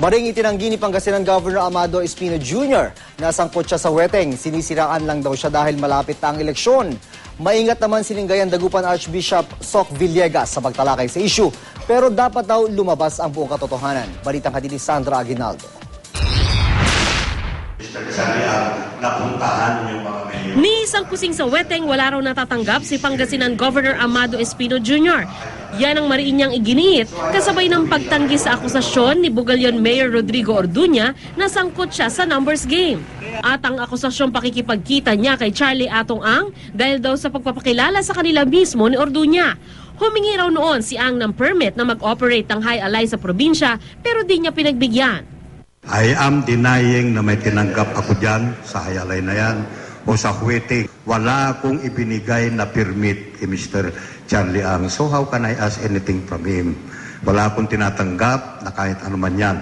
Maring itinanggi ni Pangasinan Governor Amado Espino Jr. na sangkot siya sa weteng. Sinisiraan lang daw siya dahil malapit na ang eleksyon. Maingat naman si Lingayen Dagupan Archbishop Soc Villegas sa pagtalakay sa issue. Pero dapat daw lumabas ang buong katotohanan. Balitang hatid ni Sandra Aguinaldo. Ni isang kusing sa weteng, wala raw natatanggap si Pangasinan Governor Amado Espino Jr. Yan ang mariin niyang iginiit kasabay ng pagtanggi sa akusasyon ni Bugalyon Mayor Rodrigo Orduña na sangkot siya sa numbers game. At ang akusasyong pakikipagkita niya kay Charlie Atong Ang dahil daw sa pagpapakilala sa kanila mismo ni Orduña. Humingi raw noon si Ang ng permit na mag-operate ng High Alay sa probinsya pero di niya pinagbigyan. I am denying na may tinanggap ako dyan sa High Alay na yan o sa Huwete. Wala akong ibinigay na permit kay Mr. Charlie Ang. So how can I ask anything from him? Wala akong tinatanggap na kahit ano man yan.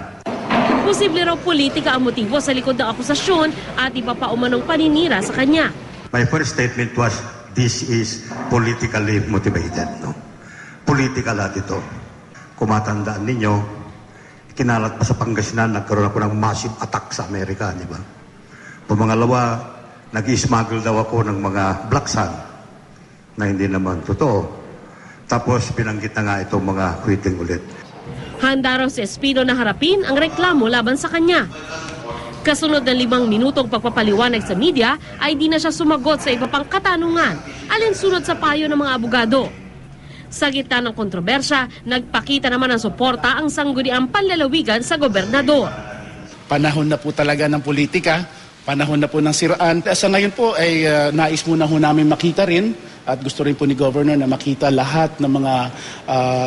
Posible raw politika ang motibo sa likod ng akusasyon at iba pa umanong paninira sa kanya. My first statement was, this is politically motivated. No? Political at ito. Kung matandaan ninyo, kinalat pa sa Pangasinan, nagkaroon ako ng massive attack sa Amerika, di ba? Pumangalawa, nag-smuggle daw ako ng mga black sand na hindi naman totoo. Tapos binanggit na nga itong mga quitting ulit. Handa raw si Espino na harapin ang reklamo laban sa kanya. Kasunod ng 5 minutong pagpapaliwanag sa media ay di na siya sumagot sa iba pang katanungan alinsunod sa payo ng mga abogado. Sa gitna ng kontrobersya, nagpakita naman ng suporta ang sangguniang panlalawigan sa gobernador. Panahon na po talaga ng politika, panahon na po ng siraan. Sa ngayon po ay nais muna ho namin makita rin at gusto rin po ni Governor na makita lahat ng mga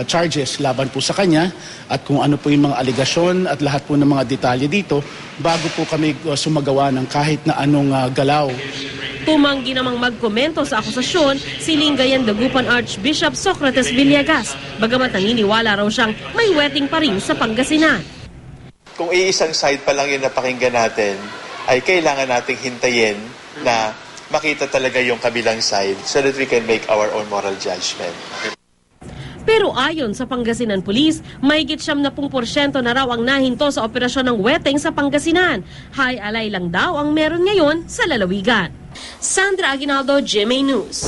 charges laban po sa kanya at kung ano po yung mga aligasyon at lahat po ng mga detalye dito bago po kami sumagawa ng kahit na anong galaw. Tumanggi namang magkomento sa akusasyon si Lingayen Dagupan Archbishop Socrates Villegas, bagamat naniniwala raw siyang may weteng pa rin sa Pangasinan. Kung iisang side pa lang yung napakinggan natin, ay kailangan nating hintayin na makita talaga yung kabilang side so that we can make our own moral judgment. Pero ayon sa Pangasinan Police, mahigit 70% na raw ang nahinto sa operasyon ng weteng sa Pangasinan. High alay lang daw ang meron ngayon sa lalawigan. Sandra Aguinaldo, GMA News.